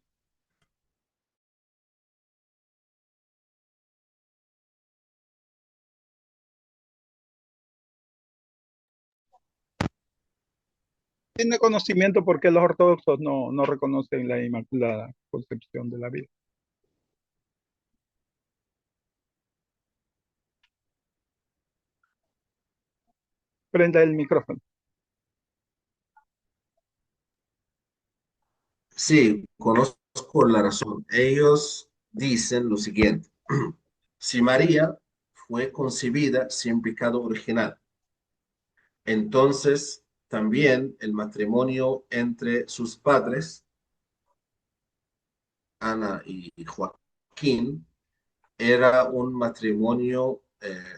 ¿Tiene conocimiento por qué los ortodoxos no reconocen la Inmaculada Concepción de la Virgen? Prenda el micrófono. Sí, conozco la razón. Ellos dicen lo siguiente. Si María fue concebida sin pecado original, entonces también el matrimonio entre sus padres, Ana y Joaquín, era un matrimonio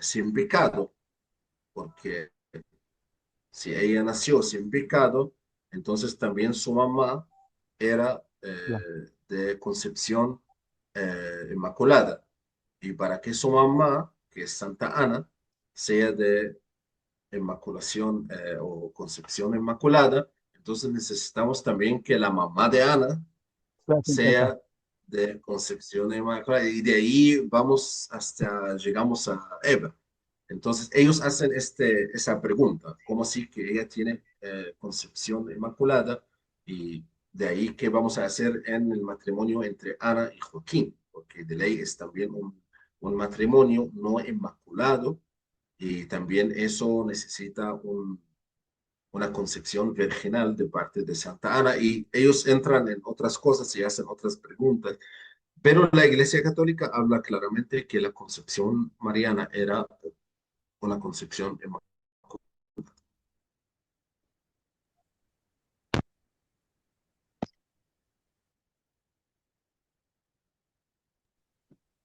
sin pecado, porque si ella nació sin pecado, entonces también su mamá era Ya, de concepción inmaculada. Y para que su mamá, que es Santa Ana, sea de inmaculación o concepción inmaculada, entonces necesitamos también que la mamá de Ana la 50. sea de concepción inmaculada. Y de ahí vamos hasta, llegamos a Eva. Entonces ellos hacen esa pregunta, ¿cómo así que ella tiene concepción inmaculada? Y de ahí qué vamos a hacer en el matrimonio entre Ana y Joaquín, porque de ley es también un matrimonio no inmaculado y también eso necesita una concepción virginal de parte de Santa Ana y ellos entran en otras cosas y hacen otras preguntas, pero la Iglesia Católica habla claramente que la concepción mariana era una concepción inmaculada.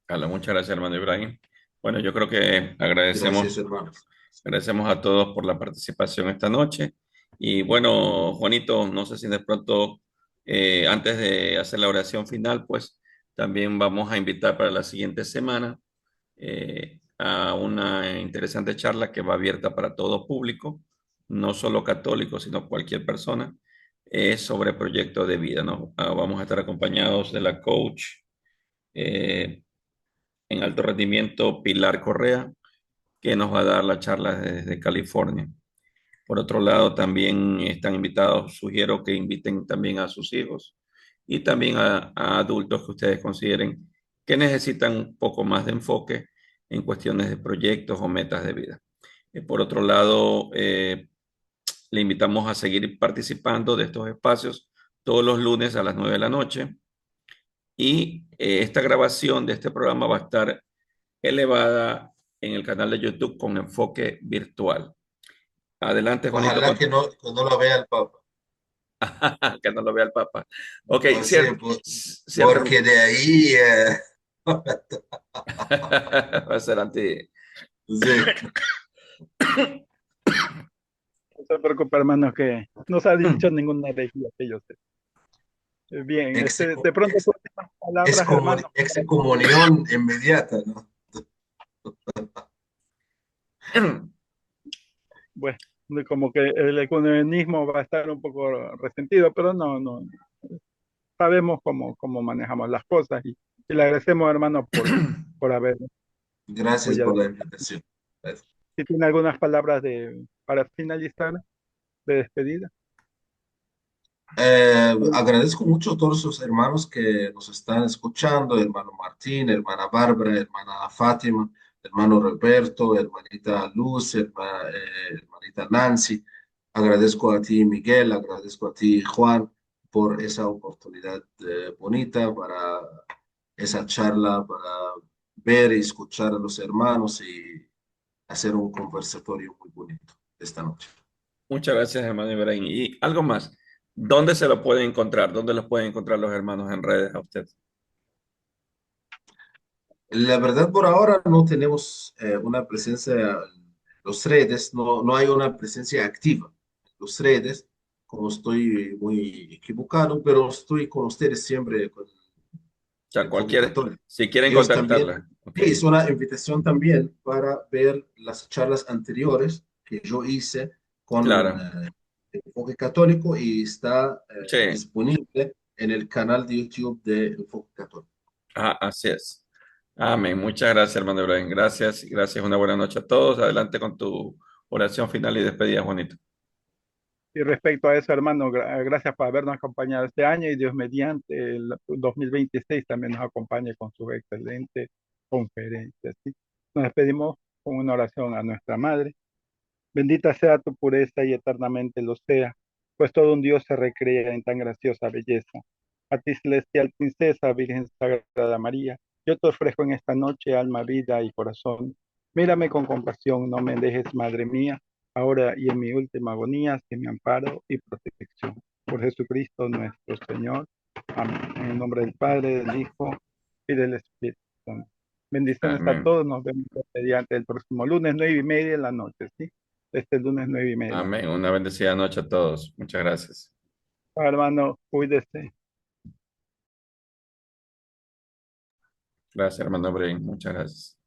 Hola, muchas gracias, hermano Ibrahim. Bueno, yo creo que Gracias, hermanos. agradecemos a todos por la participación esta noche. Y bueno, Juanito, no sé si de pronto, antes de hacer la oración final, pues también vamos a invitar para la siguiente semana a una interesante charla que va abierta para todo público, no solo católicos, sino cualquier persona, sobre proyectos de vida, ¿no? Vamos a estar acompañados de la coach eh, en alto rendimiento, Pilar Correa, que nos va a dar la charla desde California. Por otro lado, también están invitados, sugiero que inviten también a sus hijos y también a adultos que ustedes consideren que necesitan un poco más de enfoque en cuestiones de proyectos o metas de vida. Por otro lado, le invitamos a seguir participando de estos espacios todos los lunes a las 9 de la noche y esta grabación de este programa va a estar elevada en el canal de YouTube con enfoque virtual. Adelante, Juanito, Ojalá que no lo vea el Papa. que no lo vea el Papa. Ok, No sé, cierto. porque de ahí, Va a ser anti. sí, No se preocupe, hermano, que no se ha dicho ninguna herejía que yo sé. Bien, ex, de pronto sus últimas palabras, hermano. excomunión inmediata, ¿no? Bueno, como que el ecumenismo va a estar un poco resentido, pero no, sabemos cómo manejamos las cosas y le agradecemos, hermano, por haber Gracias apoyado. por la invitación. Si tiene algunas palabras para finalizar, de despedida. Agradezco mucho a todos los hermanos que nos están escuchando, hermano Martín, hermana Bárbara, hermana Fátima, hermano Roberto, hermanita Luz, hermanita Nancy. Agradezco a ti, Miguel, agradezco a ti, Juan, por esa oportunidad bonita para esa charla, para ver y escuchar a los hermanos y hacer un conversatorio muy bonito esta noche. Muchas gracias, hermano Ibrahim. Y algo más, ¿dónde se lo pueden encontrar? ¿Dónde los pueden encontrar los hermanos en redes a usted? La verdad, por ahora no tenemos una presencia en los redes, no hay una presencia activa en los redes, como estoy muy equivocado, pero estoy con ustedes siempre con O sea, Enfoque Católico. si quieren Ellos también, contactarla. Ok, sí, es una invitación también para ver las charlas anteriores que yo hice con claro. Enfoque Católico y está Sí, disponible en el canal de YouTube de Enfoque Católico. así es. Amén. Muchas gracias, hermano Ibrahim. Gracias, gracias. Una buena noche a todos. Adelante con tu oración final y despedida, Juanito. Y respecto a eso, hermano, gracias por habernos acompañado este año y Dios mediante el 2026 también nos acompañe con su excelente conferencia. ¿Sí? Nos despedimos con una oración a nuestra Madre. Bendita sea tu pureza y eternamente lo sea, pues todo un Dios se recrea en tan graciosa belleza. A ti, celestial princesa, Virgen Sagrada María, yo te ofrezco en esta noche alma, vida y corazón. Mírame con compasión, no me dejes, Madre mía, ahora y en mi última agonía, sin mi amparo y protección. Por Jesucristo nuestro Señor. Amén. En el nombre del Padre, del Hijo y del Espíritu Santo. Bendiciones a Amén. todos. Nos vemos mediante el próximo lunes, 9:30 de la noche, ¿sí? Este lunes, 9:30 de la noche. Amén. Una bendecida noche a todos. Muchas gracias. Hermano, cuídese. Gracias, hermano Ibrahim. Muchas gracias.